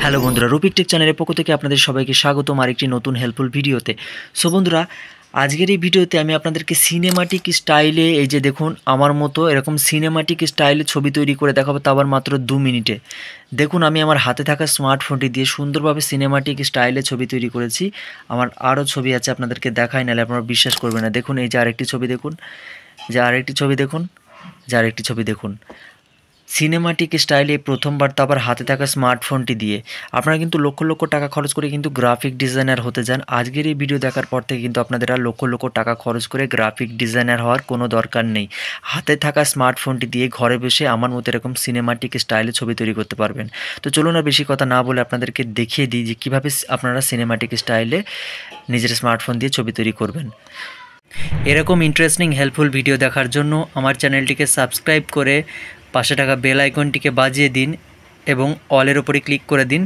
Hello বন্ধুরা, রূপিক take চ্যানেলের পক্ষ থেকে আপনাদের সবাইকে স্বাগতম আরেকটি নতুন হেল্পফুল ভিডিওতে। সো বন্ধুরা, আজকের এই ভিডিওতে আমি আপনাদেরকে সিনেমাটিক স্টাইলে এই যে দেখুন আমার মতো এরকম সিনেমাটিক স্টাইলে ছবি তৈরি করে দেখাবো, তা আবার মাত্র 2 মিনিটে। দেখুন আমি আমার হাতে থাকা স্মার্টফোনটি দিয়ে সুন্দরভাবে সিনেমাটিক স্টাইলে ছবি তৈরি করেছি। আমার আরও ছবি আছে, আপনাদেরকে দেখাই, নাহলে আপনারা বিশ্বাস করবেন না। দেখুন এই যে আরেকটি ছবি দেখুন, যে আরেকটি ছবি দেখুন, যে আরেকটি ছবি দেখুন, সিনেমাটিক স্টাইলে প্রথমবার তো আবার হাতে থাকা স্মার্টফোনটি দিয়ে। আপনারা কিন্তু লক্ষ লক্ষ টাকা খরচ করে কিন্তু গ্রাফিক ডিজাইনার হতে যান। আজকের এই ভিডিও দেখার পর থেকে কিন্তু আপনাদের আর লক্ষ লক্ষ টাকা খরচ করে গ্রাফিক ডিজাইনার হওয়ার কোনো দরকার নেই। হাতে থাকা স্মার্টফোনটি দিয়ে ঘরে বসে আমার মতো এরকম সিনেমাটিক স্টাইলে ছবি তৈরি করতে পারবেন। তো চলুন আর বেশি কথা না বলে আপনাদেরকে দেখিয়ে দিই যে কীভাবে আপনারা সিনেমাটিক স্টাইলে নিজের স্মার্টফোন দিয়ে ছবি তৈরি করবেন। এরকম ইন্টারেস্টিং হেল্পফুল ভিডিও দেখার জন্য আমার চ্যানেলটিকে সাবস্ক্রাইব করে পাশে থাকা বেল আইকনটিকে বাজিয়ে দিন এবং অলের ওপরে ক্লিক করে দিন,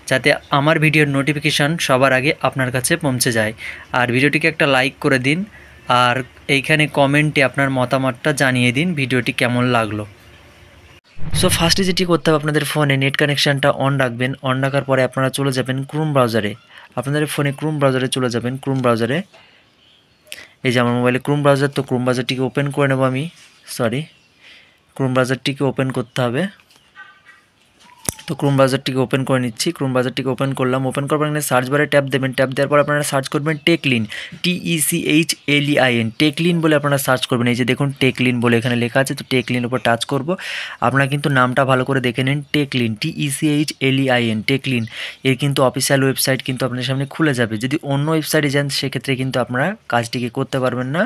যাতে আমার ভিডিওর নোটিফিকেশান সবার আগে আপনার কাছে পৌঁছে যায়। আর ভিডিওটিকে একটা লাইক করে দিন, আর এইখানে কমেন্টে আপনার মতামতটা জানিয়ে দিন ভিডিওটি কেমন লাগলো। সো ফার্স্টে যেটি করতে হবে, আপনাদের ফোনে নেট কানেকশানটা অন রাখবেন। অন রাখার পরে আপনারা চলে যাবেন ক্রোম ব্রাউজারে। আপনাদের ফোনে ক্রোম ব্রাউজারে চলে যাবেন। ক্রোম ব্রাউজারে এই যে আমার মোবাইলে ক্রোম ব্রাউজার, তো ক্রোম ব্রাউজারটিকে ওপেন করে নেব আমি। ক্রোম ব্রাউজারটিকে ওপেন করতে হবে। তো ক্রোম ব্রাউজারটিকে ওপেন করে নিচ্ছি। ক্রোম ব্রাউজারটিকে ওপেন করলাম। ওপেন করার পর এখানে সার্চ বারে ট্যাপ দেবেন। ট্যাপ দেওয়ার পর আপনারা সার্চ করবেন টেকলিন, TECHLEIN, টেকলিন বলে আপনারা সার্চ করবেন। এই যে দেখুন টেকলিন বলে এখানে লেখা আছে, তো টেকলিন উপর টাচ করব। আপনারা কিন্তু নামটা ভালো করে দেখে নিন, টেকলিন, TECHLEIN, টেকলিন। এর কিন্তু অফিসিয়াল ওয়েবসাইট কিন্তু আপনাদের সামনে খুলে যাবে। যদি অন্য ওয়েবসাইটে যান সেক্ষেত্রে কিন্তু আপনারা কাজটিকে করতে পারবেন না,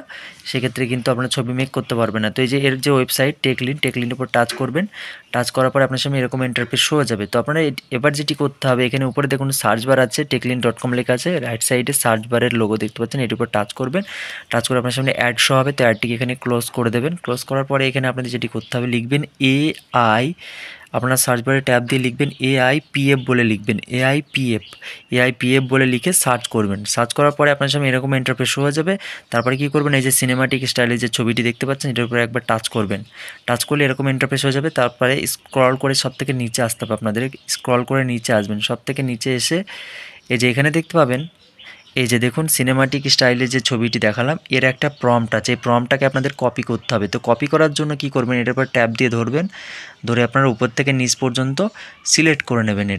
সেক্ষেত্রে কিন্তু আপনারা ছবি মেক করতে পারবেন না। তো এই যে এর যে ওয়েবসাইট টেকলিন, টেকলিনের উপর টাচ করবেন। টাচ করার পরে আপনার সামনে এরকম ইন্টারফেস শো যাবে। তো আপনারা এবার যেটি করতে হবে, এখানে উপরে দেখুন সার্চ বার আছে, টেকলিন.com লেখা আছে, রাইট সাইডে সার্চ বারের লোগো দেখতে পাচ্ছেন, এটির উপর টাচ করবেন। টাচ করে আপনার সামনে অ্যাড শো হবে, তো অ্যাডটিকে এখানে ক্লোজ করে দেবেন। ক্লোজ করার পরে এখানে আপনাদের যেটি করতে হবে, লিখবেন AI, আপনার সার্চ বারে ট্যাব দিয়ে লিখবেন AIPF বলে লিখবেন, AIPF বলে লিখে সার্চ করবেন। সার্চ করার পরে আপনার সামনে এরকম ইন্টারফেস শো হয়ে যাবে। তারপরে কী করবেন, এই যে সিনেমাটিক স্টাইলের যে ছবিটি দেখতে পাচ্ছেন এটার উপরে একবার টাচ করবেন। টাচ করলে এরকম ইন্টারফেস হয়ে যাবে। তারপরে স্ক্রল করে সব থেকে নিচে আসতে হবে, আপনাদের স্ক্রল করে নিচে আসবেন। সব থেকে নিচে এসে এই যে এখানে দেখতে পাবেন, এই যে দেখুন সিনেমাটিক স্টাইলের যে ছবিটি দেখালাম এর একটা প্রম্পট আছে, এই প্রম্পটটাকে আপনাদের কপি করতে হবে। তো কপি করার জন্য কি করবেন, এটার উপর ট্যাব দিয়ে ধরবেন, ধরে আপনারা উপর থেকে নিচ পর্যন্ত সিলেক্ট করে নেবেন।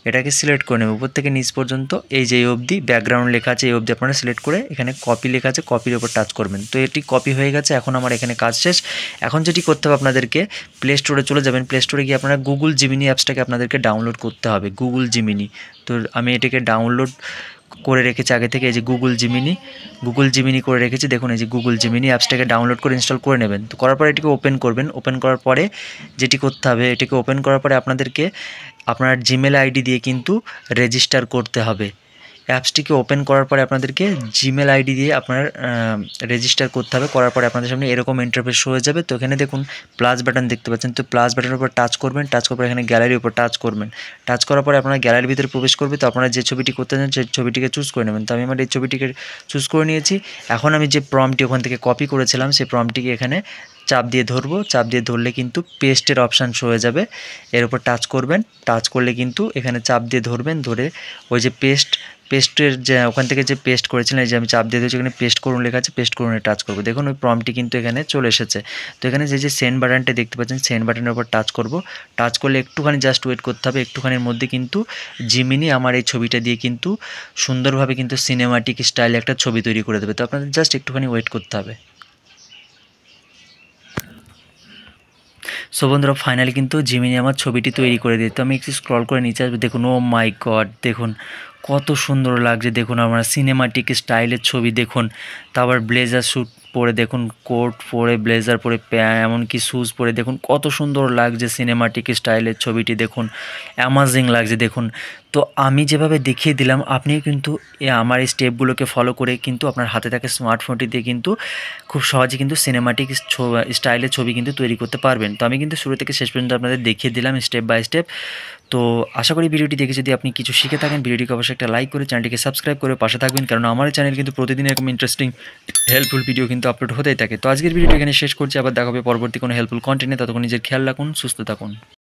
এটাকে সিলেক্ট করে নেবেন উপর থেকে নিচ পর্যন্ত। এই যে এই অবধি ব্যাকগ্রাউন্ড লেখা আছে, এই অবধি আপনারা সিলেক্ট করে এখানে কপি লেখা আছে, কপির উপর টাচ করবেন। তো এটি কপি হয়ে গেছে। এখন আমার এখানে কাজ শেষ। এখন যেটি করতে হবে, আপনাদেরকে প্লে স্টোরে চলে যাবেন। প্লে স্টোরে গিয়ে আপনারা গুগল জিমিনি অ্যাপসটাকে আপনাদেরকে ডাউনলোড করতে হবে, গুগল জিমিনি। তো আমি এটাকে ডাউনলোড করে রেখেছি আগে থেকে, এই যে গুগল জিমিনি করে রেখেছি। দেখুন এই যে গুগল জিমিনি অ্যাপসটাকে ডাউনলোড করে ইনস্টল করে নেবেন। তো করার পরে এটিকে ওপেন করবেন। ওপেন করার পরে যেটি করতে হবে, এটিকে ওপেন করার পরে আপনাদেরকে আপনার জিমেল আইডি দিয়ে কিন্তু রেজিস্টার করতে হবে। অ্যাপসটিকে ওপেন করার পরে আপনাদেরকে জিমেল আইডি দিয়ে আপনার রেজিস্টার করতে হবে। করার পরে আপনাদের সামনে এরকম ইন্টারফেস হয়ে যাবে। তো এখানে দেখুন প্লাস বাটন দেখতে পাচ্ছেন, তো প্লাস বাটনের উপর টাচ করবেন। টাচ করার পর এখানে গ্যালারির উপর টাচ করবেন। টাচ করার পরে আপনারা গ্যালারির ভিতরে প্রবেশ করবে। তো আপনারা যে ছবিটি করতে চান সেই ছবিটিকে চুজ করে নেবেন। তো আমি আমার এই ছবিটিকে চুজ করে নিয়েছি। এখন আমি যে প্রম্পটটি ওখান থেকে কপি করেছিলাম সেই প্রম্পটটিকে এখানে চাপ দিয়ে ধরবো। চাপ দিয়ে ধরলে কিন্তু পেস্টের অপশান শো হয়ে যাবে, এর উপর টাচ করবেন। টাচ করলে কিন্তু এখানে চাপ দিয়ে ধরবেন, ধরে ওই যে পেস্টের যে ওখান থেকে যে পেস্ট করেছিলেন, এই যে আমি চাপ দিয়ে দিয়েছি, এখানে পেস্ট করুন লেখা আছে, পেস্ট করুন টাচ করবো। দেখুন ওই প্রম্পটটি কিন্তু এখানে চলে এসেছে। তো এখানে যে সেন্ড বাটনটা দেখতে পাচ্ছেন, সেন্ড বাটনের উপর টাচ করব। টাচ করলে একটুখানি জাস্ট ওয়েট করতে হবে। একটুখানির মধ্যে কিন্তু জিমিনি আমার এই ছবিটা দিয়ে কিন্তু সুন্দরভাবে কিন্তু সিনেমাটিক স্টাইলে একটা ছবি তৈরি করে দেবে। তো আপনাদের জাস্ট একটুখানি ওয়েট করতে হবে। সো বন্ধুরা, ফাইনালি কিন্তু জিমিনি আমার ছবিটি তৈরি করে দিই। তো আমি একটু স্ক্রল করে নিচে আসবে। দেখুন ও মাই গড, দেখুন কত সুন্দর লাগছে। দেখুন আমরা সিনেমাটিক স্টাইলের ছবি, দেখুন তারপর ব্লেজার স্যুট পরে, দেখুন কোট পরে, ব্লেজার পরে, এমনকি শ্যুজ পরে, দেখুন কত সুন্দর লাগছে সিনেমাটিক স্টাইলের ছবিটি। দেখুন অ্যামাজিং লাগছে। দেখুন তো আমি যেভাবে দেখিয়ে দিলাম, আপনিও কিন্তু আমার এই স্টেপগুলোকে ফলো করে কিন্তু আপনার হাতে থাকা স্মার্টফোনটি দিয়ে কিন্তু খুব সহজে কিন্তু সিনেমাটিক স্টাইলের ছবি কিন্তু তৈরি করতে পারবেন। তো আমি কিন্তু শুরু থেকে শেষ পর্যন্ত আপনাদের দেখিয়ে দিলাম স্টেপ বাই স্টেপ। তো আশা করি ভিডিওটি দেখে যদি আপনি কিছু শিখে থাকেন, ভিডিওটিকে অবশ্যই একটা লাইক করে চ্যানেলটিকে সাবস্ক্রাইব করে পাশে থাকবেন, কারণ আমার চ্যানেল কিন্তু প্রতিদিন এরকম ইন্টারেস্টিং হেল্পফুল ভিডিও কিন্তু আপলোড হতেই থাকে। তো আজকের ভিডিওটি এখানে শেষ করছি, আবার দেখা হবে পরবর্তী কোনো হেল্পফুল কন্টেন্টে। ততক্ষণ নিজের খেয়াল রাখুন, সুস্থ থাকুন।